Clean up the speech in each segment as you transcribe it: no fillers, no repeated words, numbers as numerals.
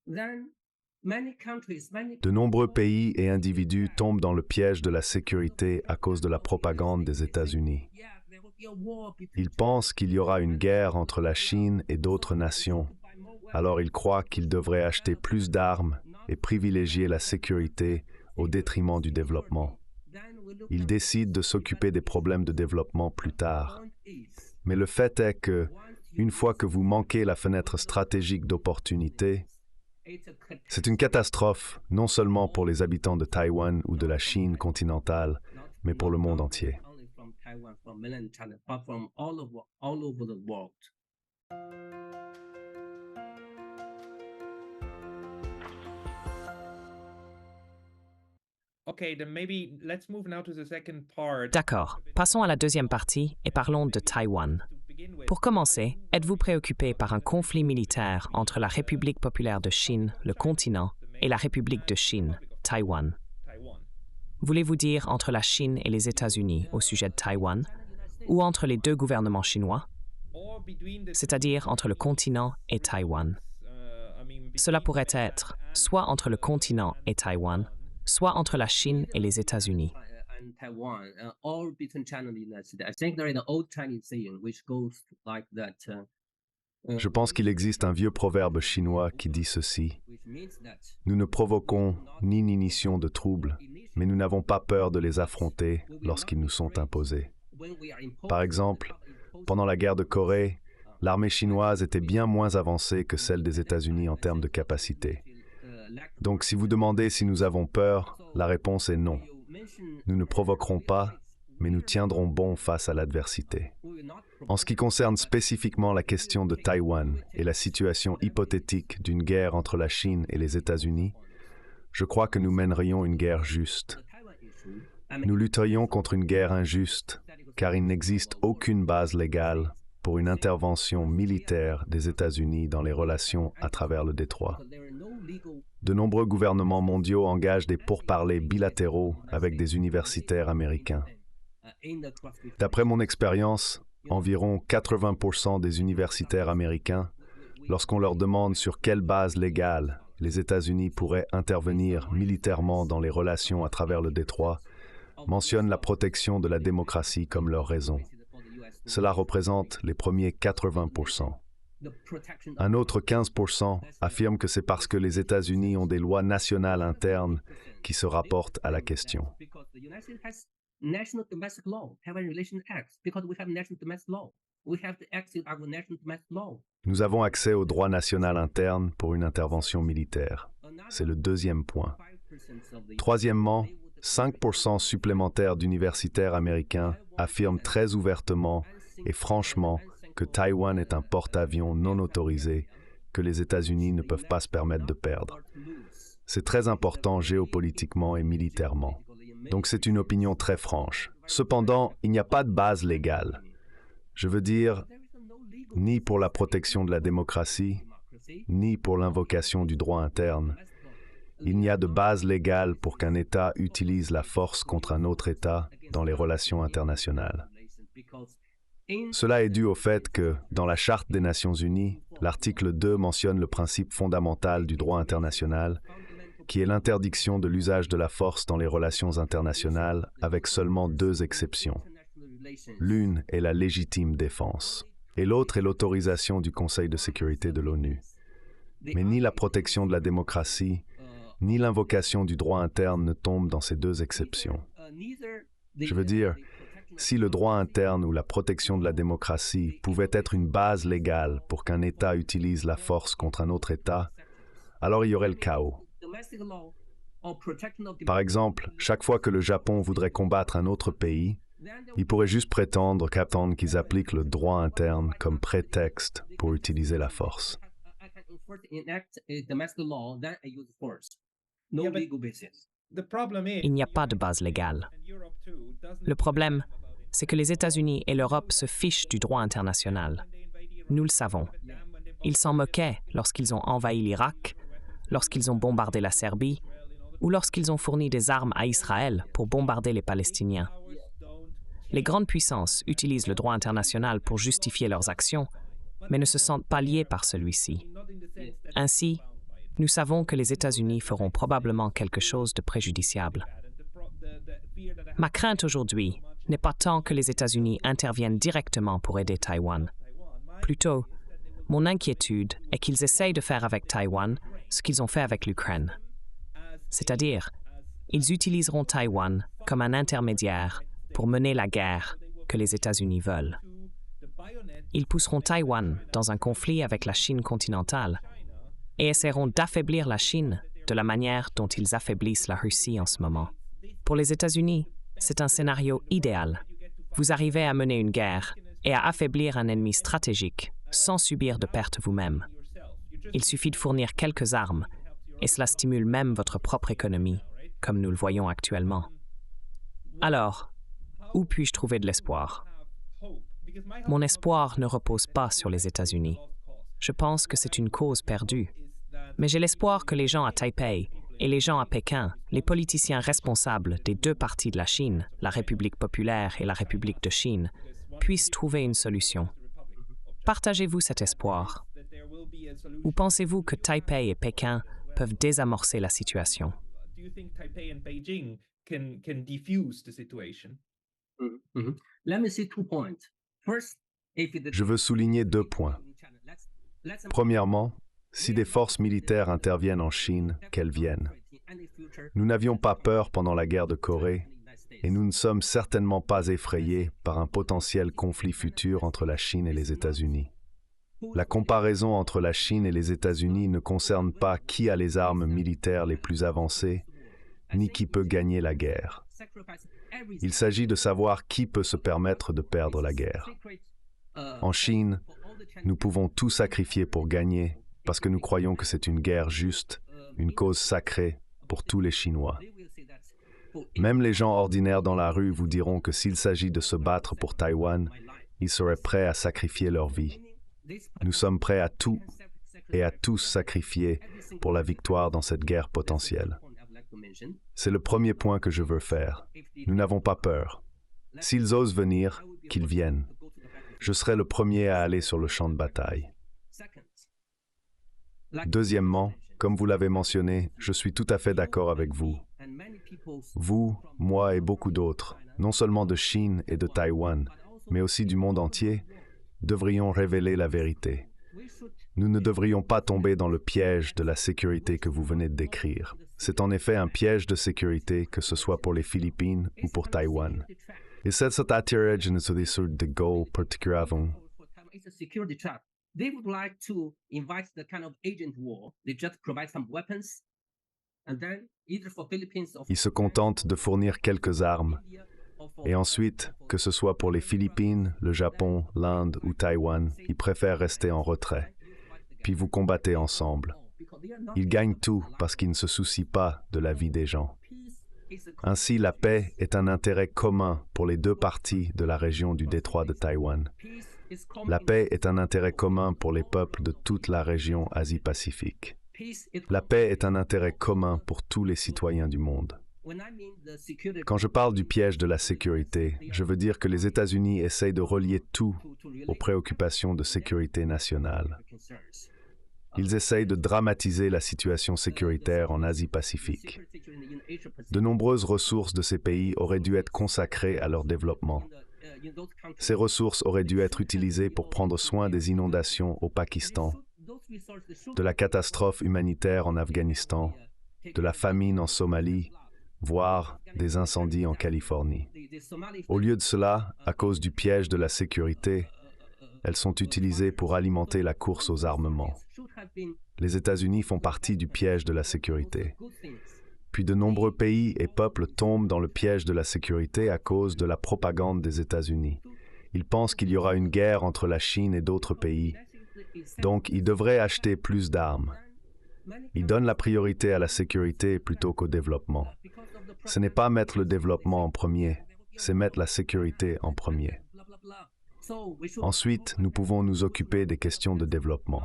De nombreux pays et individus tombent dans le piège de la sécurité à cause de la propagande des États-Unis. Ils pensent qu'il y aura une guerre entre la Chine et d'autres nations, alors ils croient qu'ils devraient acheter plus d'armes et privilégier la sécurité au détriment du développement. Ils décident de s'occuper des problèmes de développement plus tard. Mais le fait est que, une fois que vous manquez la fenêtre stratégique d'opportunité, c'est une catastrophe, non seulement pour les habitants de Taïwan ou de la Chine continentale, mais pour le monde entier. D'accord, passons à la deuxième partie et parlons de Taïwan. Pour commencer, êtes-vous préoccupé par un conflit militaire entre la République populaire de Chine, le continent, et la République de Chine, Taïwan? Voulez-vous dire entre la Chine et les États-Unis au sujet de Taïwan, ou entre les deux gouvernements chinois, c'est-à-dire entre le continent et Taïwan? Cela pourrait être soit entre le continent et Taïwan, soit entre la Chine et les États-Unis. Je pense qu'il existe un vieux proverbe chinois qui dit ceci: « Nous ne provoquons ni n'initions de troubles, mais nous n'avons pas peur de les affronter lorsqu'ils nous sont imposés. » Par exemple, pendant la guerre de Corée, l'armée chinoise était bien moins avancée que celle des États-Unis en termes de capacité. Donc si vous demandez si nous avons peur, la réponse est non. Nous ne provoquerons pas, mais nous tiendrons bon face à l'adversité. En ce qui concerne spécifiquement la question de Taïwan et la situation hypothétique d'une guerre entre la Chine et les États-Unis, je crois que nous mènerions une guerre juste. Nous lutterions contre une guerre injuste, car il n'existe aucune base légale pour une intervention militaire des États-Unis dans les relations à travers le détroit. De nombreux gouvernements mondiaux engagent des pourparlers bilatéraux avec des universitaires américains. D'après mon expérience, environ 80% des universitaires américains, lorsqu'on leur demande sur quelle base légale les États-Unis pourraient intervenir militairement dans les relations à travers le détroit, mentionnent la protection de la démocratie comme leur raison. Cela représente les premiers 80%. Un autre 15% affirme que c'est parce que les États-Unis ont des lois nationales internes qui se rapportent à la question. Nous avons accès au droit national interne pour une intervention militaire. C'est le deuxième point. Troisièmement, 5% supplémentaires d'universitaires américains affirment très ouvertement et franchement que Taïwan est un porte-avions non autorisé que les États-Unis ne peuvent pas se permettre de perdre. C'est très important géopolitiquement et militairement. Donc c'est une opinion très franche. Cependant, il n'y a pas de base légale. Je veux dire, ni pour la protection de la démocratie, ni pour l'invocation du droit interne. Il n'y a de base légale pour qu'un État utilise la force contre un autre État dans les relations internationales. Cela est dû au fait que, dans la Charte des Nations Unies, l'article 2 mentionne le principe fondamental du droit international, qui est l'interdiction de l'usage de la force dans les relations internationales, avec seulement deux exceptions. L'une est la légitime défense, et l'autre est l'autorisation du Conseil de sécurité de l'ONU. Mais ni la protection de la démocratie, ni l'invocation du droit interne ne tombent dans ces deux exceptions. Je veux dire, si le droit interne ou la protection de la démocratie pouvait être une base légale pour qu'un État utilise la force contre un autre État, alors il y aurait le chaos. Par exemple, chaque fois que le Japon voudrait combattre un autre pays, il pourrait juste prétendre qu'ils appliquent le droit interne comme prétexte pour utiliser la force. Il n'y a pas de base légale. Le problème, c'est que les États-Unis et l'Europe se fichent du droit international. Nous le savons. Ils s'en moquaient lorsqu'ils ont envahi l'Irak, lorsqu'ils ont bombardé la Serbie, ou lorsqu'ils ont fourni des armes à Israël pour bombarder les Palestiniens. Les grandes puissances utilisent le droit international pour justifier leurs actions, mais ne se sentent pas liées par celui-ci. Ainsi, Nous savons que les États-Unis feront probablement quelque chose de préjudiciable. Ma crainte aujourd'hui n'est pas tant que les États-Unis interviennent directement pour aider Taïwan. Plutôt, mon inquiétude est qu'ils essayent de faire avec Taïwan ce qu'ils ont fait avec l'Ukraine. C'est-à-dire, ils utiliseront Taïwan comme un intermédiaire pour mener la guerre que les États-Unis veulent. Ils pousseront Taïwan dans un conflit avec la Chine continentale et essaieront d'affaiblir la Chine de la manière dont ils affaiblissent la Russie en ce moment. Pour les États-Unis, c'est un scénario idéal. Vous arrivez à mener une guerre et à affaiblir un ennemi stratégique sans subir de pertes vous-même. Il suffit de fournir quelques armes et cela stimule même votre propre économie, comme nous le voyons actuellement. Alors, où puis-je trouver de l'espoir? Mon espoir ne repose pas sur les États-Unis. Je pense que c'est une cause perdue. Mais j'ai l'espoir que les gens à Taipei et les gens à Pékin, les politiciens responsables des deux parties de la Chine, la République populaire et la République de Chine, puissent trouver une solution. Partagez-vous cet espoir? Ou pensez-vous que Taipei et Pékin peuvent désamorcer la situation? Je veux souligner 2 points. Premièrement, si des forces militaires interviennent en Chine, qu'elles viennent. Nous n'avions pas peur pendant la guerre de Corée et nous ne sommes certainement pas effrayés par un potentiel conflit futur entre la Chine et les États-Unis. La comparaison entre la Chine et les États-Unis ne concerne pas qui a les armes militaires les plus avancées, ni qui peut gagner la guerre. Il s'agit de savoir qui peut se permettre de perdre la guerre. En Chine, nous pouvons tout sacrifier pour gagner parce que nous croyons que c'est une guerre juste, une cause sacrée pour tous les Chinois. Même les gens ordinaires dans la rue vous diront que s'il s'agit de se battre pour Taïwan, ils seraient prêts à sacrifier leur vie. Nous sommes prêts à tout et à tous sacrifier pour la victoire dans cette guerre potentielle. C'est le premier point que je veux faire. Nous n'avons pas peur. S'ils osent venir, qu'ils viennent. Je serai le premier à aller sur le champ de bataille. Deuxièmement, comme vous l'avez mentionné, je suis tout à fait d'accord avec vous. Vous, moi et beaucoup d'autres, non seulement de Chine et de Taïwan, mais aussi du monde entier, devrions révéler la vérité. Nous ne devrions pas tomber dans le piège de la sécurité que vous venez de décrire. C'est en effet un piège de sécurité, que ce soit pour les Philippines ou pour Taïwan. Et c'est cet attirage sur des sortes de goals particulièrement. They would like to invite the kind of agent war. They just provide some weapons, and then either for Philippines or Ils se contentent de fournir quelques armes. Et ensuite, que ce soit pour les Philippines, le Japon, l'Inde ou Taïwan, ils préfèrent rester en retrait. Puis vous combattez ensemble. Ils gagnent tout parce qu'ils ne se soucient pas de la vie des gens. Ainsi, la paix est un intérêt commun pour les deux parties de la région du détroit de Taïwan. La paix est un intérêt commun pour les peuples de toute la région Asie-Pacifique. La paix est un intérêt commun pour tous les citoyens du monde. Quand je parle du piège de la sécurité, je veux dire que les États-Unis essayent de relier tout aux préoccupations de sécurité nationale. Ils essayent de dramatiser la situation sécuritaire en Asie-Pacifique. De nombreuses ressources de ces pays auraient dû être consacrées à leur développement. Ces ressources auraient dû être utilisées pour prendre soin des inondations au Pakistan, de la catastrophe humanitaire en Afghanistan, de la famine en Somalie, voire des incendies en Californie. Au lieu de cela, à cause du piège de la sécurité, elles sont utilisées pour alimenter la course aux armements. Les États-Unis font partie du piège de la sécurité. Puis de nombreux pays et peuples tombent dans le piège de la sécurité à cause de la propagande des États-Unis. Ils pensent qu'il y aura une guerre entre la Chine et d'autres pays, donc ils devraient acheter plus d'armes. Ils donnent la priorité à la sécurité plutôt qu'au développement. Ce n'est pas mettre le développement en premier, c'est mettre la sécurité en premier. Ensuite, nous pouvons nous occuper des questions de développement.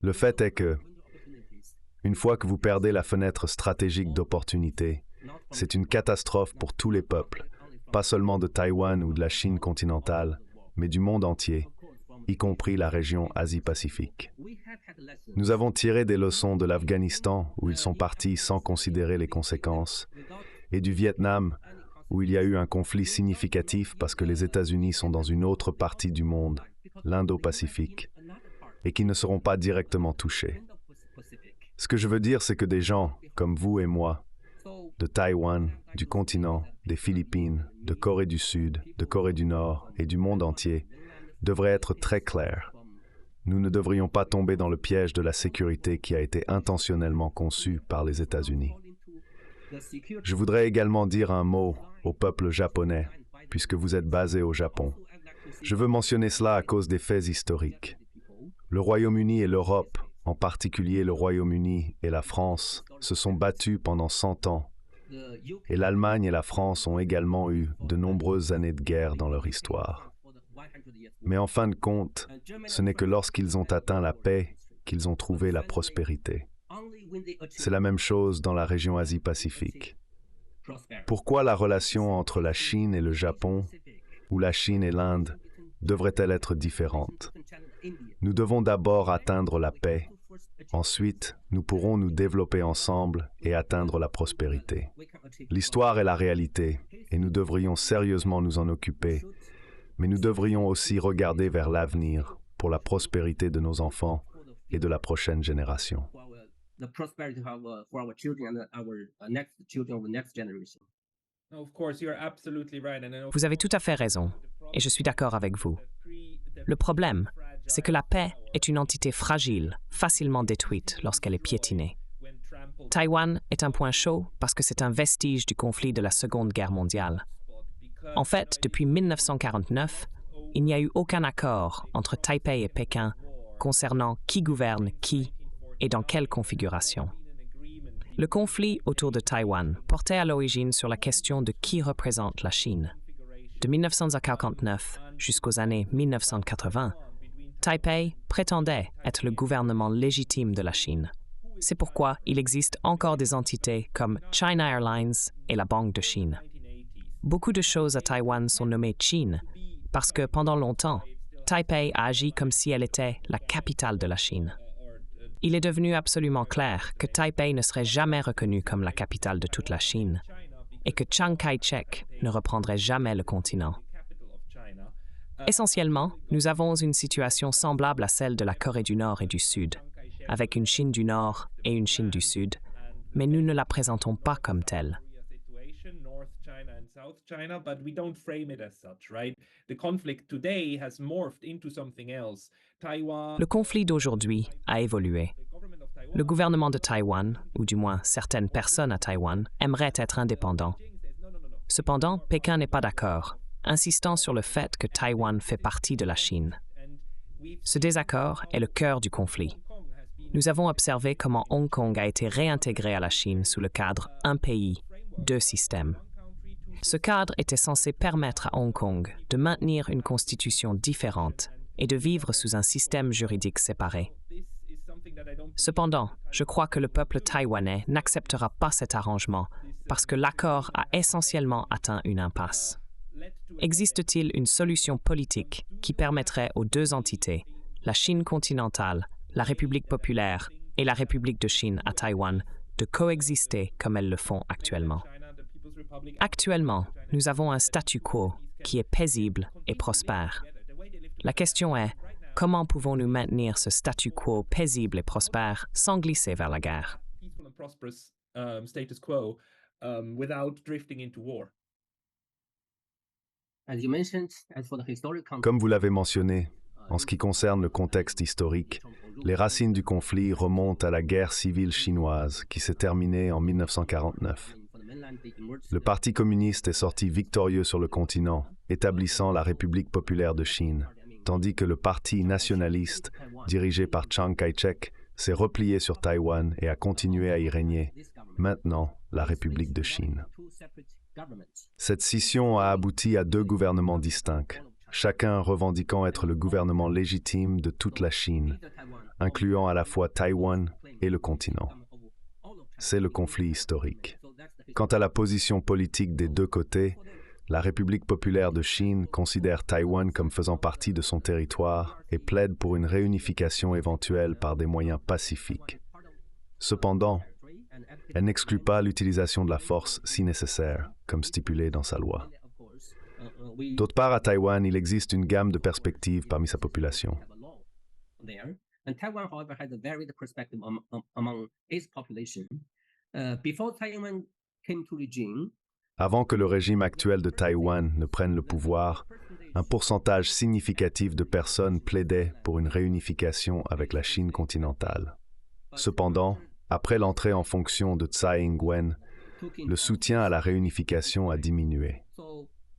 Le fait est que, une fois que vous perdez la fenêtre stratégique d'opportunité, c'est une catastrophe pour tous les peuples, pas seulement de Taïwan ou de la Chine continentale, mais du monde entier, y compris la région Asie-Pacifique. Nous avons tiré des leçons de l'Afghanistan, où ils sont partis sans considérer les conséquences, et du Vietnam, où il y a eu un conflit significatif parce que les États-Unis sont dans une autre partie du monde, l'Indo-Pacifique, et qui ne seront pas directement touchés. Ce que je veux dire, c'est que des gens, comme vous et moi, de Taïwan, du continent, des Philippines, de Corée du Sud, de Corée du Nord et du monde entier, devraient être très clairs. Nous ne devrions pas tomber dans le piège de la sécurité qui a été intentionnellement conçu par les États-Unis. Je voudrais également dire un mot au peuple japonais, puisque vous êtes basé au Japon. Je veux mentionner cela à cause des faits historiques. Le Royaume-Uni et l'Europe, en particulier le Royaume-Uni et la France, se sont battus pendant 100 ans, et l'Allemagne et la France ont également eu de nombreuses années de guerre dans leur histoire. Mais en fin de compte, ce n'est que lorsqu'ils ont atteint la paix qu'ils ont trouvé la prospérité. C'est la même chose dans la région Asie-Pacifique. Pourquoi la relation entre la Chine et le Japon, ou la Chine et l'Inde, devrait-elle être différente? Nous devons d'abord atteindre la paix. Ensuite, nous pourrons nous développer ensemble et atteindre la prospérité. L'histoire est la réalité, et nous devrions sérieusement nous en occuper, mais nous devrions aussi regarder vers l'avenir pour la prospérité de nos enfants et de la prochaine génération. Vous avez tout à fait raison, et je suis d'accord avec vous. Le problème, c'est que la paix est une entité fragile, facilement détruite lorsqu'elle est piétinée. Taïwan est un point chaud parce que c'est un vestige du conflit de la Seconde Guerre mondiale. En fait, depuis 1949, il n'y a eu aucun accord entre Taipei et Pékin concernant qui gouverne qui et dans quelle configuration. Le conflit autour de Taïwan portait à l'origine sur la question de qui représente la Chine. De 1949 jusqu'aux années 1980, Taipei prétendait être le gouvernement légitime de la Chine. C'est pourquoi il existe encore des entités comme China Airlines et la Banque de Chine. Beaucoup de choses à Taïwan sont nommées Chine parce que pendant longtemps, Taipei a agi comme si elle était la capitale de la Chine. Il est devenu absolument clair que Taipei ne serait jamais reconnue comme la capitale de toute la Chine et que Chiang Kai-shek ne reprendrait jamais le continent. Essentiellement, nous avons une situation semblable à celle de la Corée du Nord et du Sud, avec une Chine du Nord et une Chine du Sud, mais nous ne la présentons pas comme telle. Le conflit d'aujourd'hui a évolué. Le gouvernement de Taïwan, ou du moins certaines personnes à Taïwan, aimeraient être indépendants. Cependant, Pékin n'est pas d'accord, insistant sur le fait que Taïwan fait partie de la Chine. Ce désaccord est le cœur du conflit. Nous avons observé comment Hong Kong a été réintégré à la Chine sous le cadre « un pays, deux systèmes ». Ce cadre était censé permettre à Hong Kong de maintenir une constitution différente et de vivre sous un système juridique séparé. Cependant, je crois que le peuple taïwanais n'acceptera pas cet arrangement parce que l'accord a essentiellement atteint une impasse. Existe-t-il une solution politique qui permettrait aux deux entités, la Chine continentale, la République populaire et la République de Chine à Taïwan, de coexister comme elles le font actuellement? Actuellement, nous avons un statu quo qui est paisible et prospère. La question est, comment pouvons-nous maintenir ce statu quo paisible et prospère sans glisser vers la guerre? Comme vous l'avez mentionné, en ce qui concerne le contexte historique, les racines du conflit remontent à la guerre civile chinoise qui s'est terminée en 1949. Le Parti communiste est sorti victorieux sur le continent, établissant la République populaire de Chine, tandis que le Parti nationaliste, dirigé par Chiang Kai-shek, s'est replié sur Taïwan et a continué à y régner, maintenant la République de Chine. Cette scission a abouti à deux gouvernements distincts, chacun revendiquant être le gouvernement légitime de toute la Chine, incluant à la fois Taïwan et le continent. C'est le conflit historique. Quant à la position politique des deux côtés, la République populaire de Chine considère Taïwan comme faisant partie de son territoire et plaide pour une réunification éventuelle par des moyens pacifiques. Cependant, elle n'exclut pas l'utilisation de la force si nécessaire, comme stipulé dans sa loi. D'autre part, à Taïwan, il existe une gamme de perspectives parmi sa population. And Taiwan, however, has a varied perspective among its population. Before Taiwan came to regime, Avant que le régime actuel de Taïwan ne prenne le pouvoir, un pourcentage significatif de personnes plaidaient pour une réunification avec la Chine continentale. Cependant, après l'entrée en fonction de Tsai Ing-wen, le soutien à la réunification a diminué.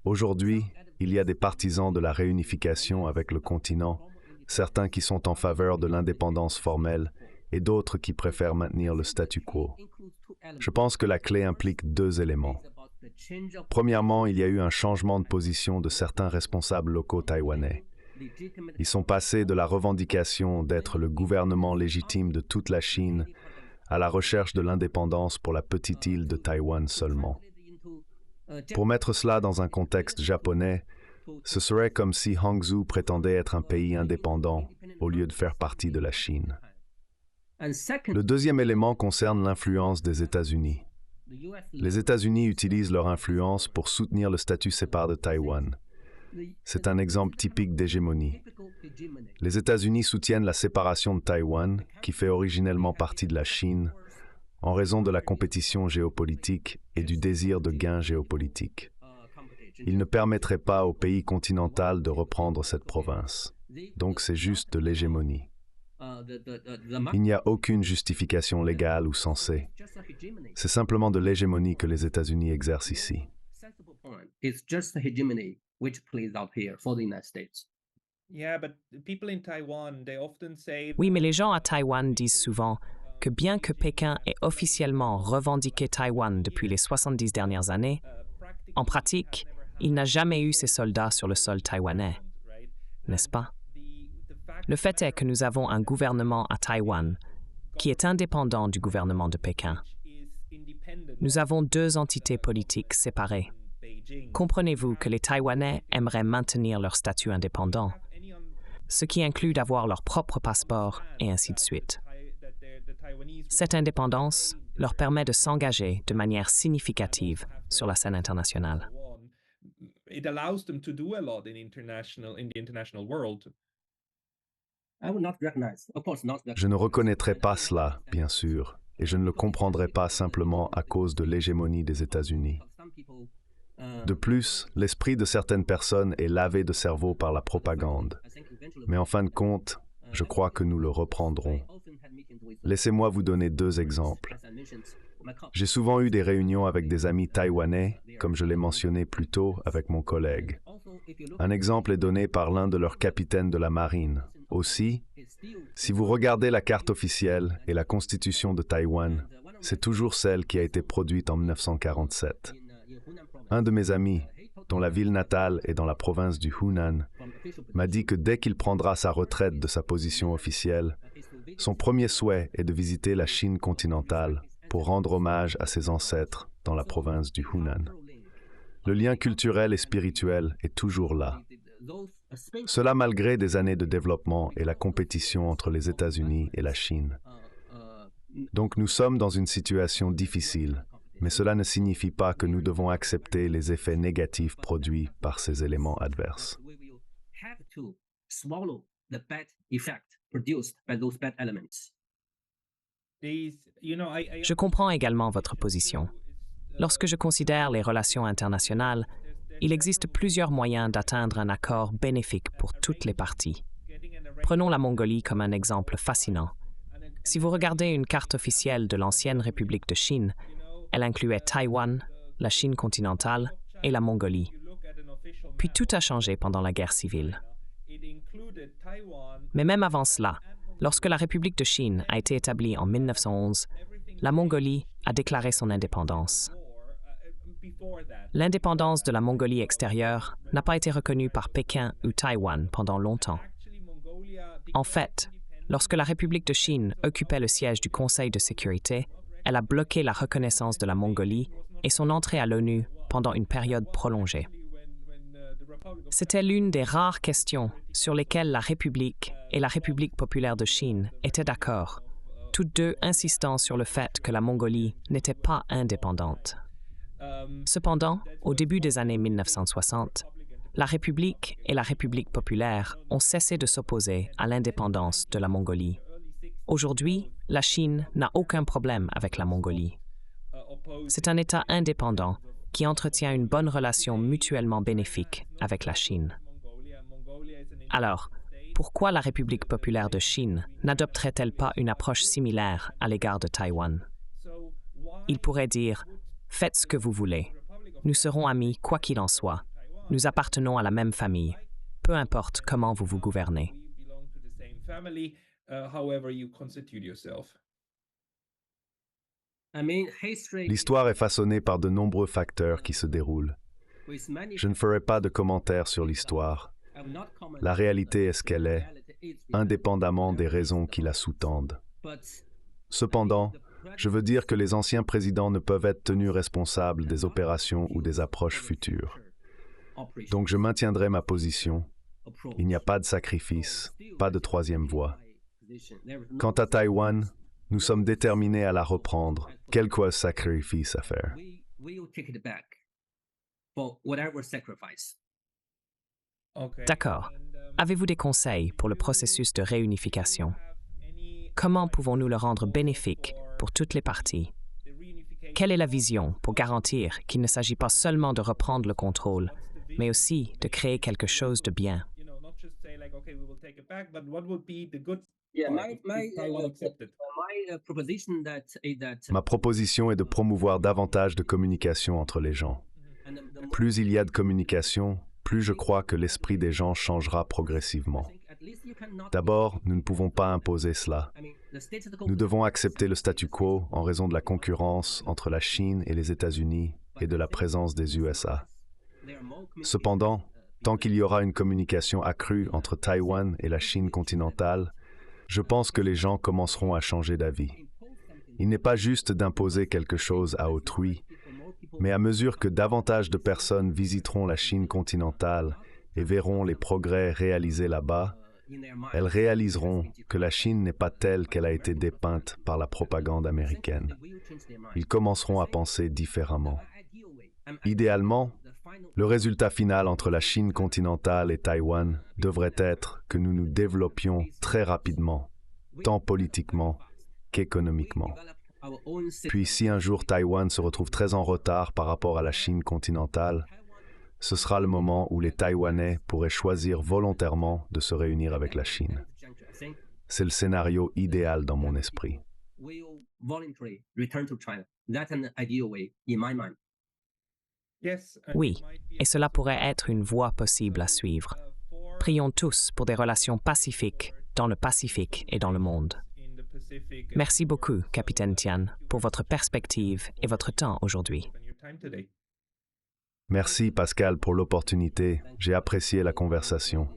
Aujourd'hui, il y a des partisans de la réunification avec le continent, certains qui sont en faveur de l'indépendance formelle et d'autres qui préfèrent maintenir le statu quo. Je pense que la clé implique deux éléments. Premièrement, il y a eu un changement de position de certains responsables locaux taïwanais. Ils sont passés de la revendication d'être le gouvernement légitime de toute la Chine à la recherche de l'indépendance pour la petite île de Taïwan seulement. Pour mettre cela dans un contexte japonais, ce serait comme si Hangzhou prétendait être un pays indépendant au lieu de faire partie de la Chine. Le deuxième élément concerne l'influence des États-Unis. Les États-Unis utilisent leur influence pour soutenir le statut séparé de Taïwan. C'est un exemple typique d'hégémonie. Les États-Unis soutiennent la séparation de Taïwan, qui fait originellement partie de la Chine, en raison de la compétition géopolitique et du désir de gain géopolitique. Ils ne permettraient pas au pays continental de reprendre cette province. Donc c'est juste de l'hégémonie. Il n'y a aucune justification légale ou sensée. C'est simplement de l'hégémonie que les États-Unis exercent ici. Oui, mais les gens à Taïwan disent souvent que bien que Pékin ait officiellement revendiqué Taïwan depuis les 70 dernières années, en pratique, il n'a jamais eu ses soldats sur le sol taïwanais, n'est-ce pas? Le fait est que nous avons un gouvernement à Taïwan qui est indépendant du gouvernement de Pékin. Nous avons deux entités politiques séparées. Comprenez-vous que les Taïwanais aimeraient maintenir leur statut indépendant, ce qui inclut d'avoir leur propre passeport et ainsi de suite. Cette indépendance leur permet de s'engager de manière significative sur la scène internationale. It allows them to do a lot in the international world. Je ne reconnaîtrai pas cela, bien sûr, et je ne le comprendrai pas simplement à cause de l'hégémonie des États-Unis. De plus, l'esprit de certaines personnes est lavé de cerveau par la propagande. Mais en fin de compte, je crois que nous le reprendrons. Laissez-moi vous donner deux exemples. J'ai souvent eu des réunions avec des amis taïwanais, comme je l'ai mentionné plus tôt avec mon collègue. Un exemple est donné par l'un de leurs capitaines de la marine. Aussi, si vous regardez la carte officielle et la constitution de Taïwan, c'est toujours celle qui a été produite en 1947. Un de mes amis, dont la ville natale est dans la province du Hunan, m'a dit que dès qu'il prendra sa retraite de sa position officielle, son premier souhait est de visiter la Chine continentale pour rendre hommage à ses ancêtres dans la province du Hunan. Le lien culturel et spirituel est toujours là. Cela malgré des années de développement et la compétition entre les États-Unis et la Chine. Donc nous sommes dans une situation difficile, mais cela ne signifie pas que nous devons accepter les effets négatifs produits par ces éléments adverses. Je comprends également votre position. Lorsque je considère les relations internationales, il existe plusieurs moyens d'atteindre un accord bénéfique pour toutes les parties. Prenons la Mongolie comme un exemple fascinant. Si vous regardez une carte officielle de l'ancienne République de Chine, elle incluait Taïwan, la Chine continentale et la Mongolie. Puis tout a changé pendant la guerre civile. Mais même avant cela, lorsque la République de Chine a été établie en 1911, la Mongolie a déclaré son indépendance. L'indépendance de la Mongolie extérieure n'a pas été reconnue par Pékin ou Taïwan pendant longtemps. En fait, lorsque la République de Chine occupait le siège du Conseil de sécurité, elle a bloqué la reconnaissance de la Mongolie et son entrée à l'ONU pendant une période prolongée. C'était l'une des rares questions sur lesquelles la République et la République populaire de Chine étaient d'accord, toutes deux insistant sur le fait que la Mongolie n'était pas indépendante. Cependant, au début des années 1960, la République et la République populaire ont cessé de s'opposer à l'indépendance de la Mongolie. Aujourd'hui, la Chine n'a aucun problème avec la Mongolie. C'est un État indépendant qui entretient une bonne relation mutuellement bénéfique avec la Chine. Alors, pourquoi la République populaire de Chine n'adopterait-elle pas une approche similaire à l'égard de Taïwan? Il pourrait dire « Faites ce que vous voulez. Nous serons amis quoi qu'il en soit. Nous appartenons à la même famille. Peu importe comment vous vous gouvernez. » L'histoire est façonnée par de nombreux facteurs qui se déroulent. Je ne ferai pas de commentaires sur l'histoire. La réalité est ce qu'elle est, indépendamment des raisons qui la sous-tendent. Cependant, je veux dire que les anciens présidents ne peuvent être tenus responsables des opérations ou des approches futures. Donc je maintiendrai ma position. Il n'y a pas de sacrifice, pas de troisième voie. Quant à Taïwan, nous sommes déterminés à la reprendre, quel que soit le sacrifice à faire. D'accord. Avez-vous des conseils pour le processus de réunification? Comment pouvons-nous le rendre bénéfique pour toutes les parties? Quelle est la vision pour garantir qu'il ne s'agit pas seulement de reprendre le contrôle, mais aussi de créer quelque chose de bien? Ma proposition est de promouvoir davantage de communication entre les gens. Plus il y a de communication, plus je crois que l'esprit des gens changera progressivement. D'abord, nous ne pouvons pas imposer cela. Nous devons accepter le statu quo en raison de la concurrence entre la Chine et les États-Unis et de la présence des USA. Cependant, tant qu'il y aura une communication accrue entre Taïwan et la Chine continentale, je pense que les gens commenceront à changer d'avis. Il n'est pas juste d'imposer quelque chose à autrui, mais à mesure que davantage de personnes visiteront la Chine continentale et verront les progrès réalisés là-bas, elles réaliseront que la Chine n'est pas telle qu'elle a été dépeinte par la propagande américaine. Ils commenceront à penser différemment. Idéalement, le résultat final entre la Chine continentale et Taïwan devrait être que nous nous développions très rapidement, tant politiquement qu'économiquement. Puis si un jour Taïwan se retrouve très en retard par rapport à la Chine continentale, ce sera le moment où les Taïwanais pourraient choisir volontairement de se réunir avec la Chine. C'est le scénario idéal dans mon esprit. Oui, et cela pourrait être une voie possible à suivre. Prions tous pour des relations pacifiques dans le Pacifique et dans le monde. Merci beaucoup, Capitaine Tian, pour votre perspective et votre temps aujourd'hui. Merci Pascal pour l'opportunité. J'ai apprécié la conversation.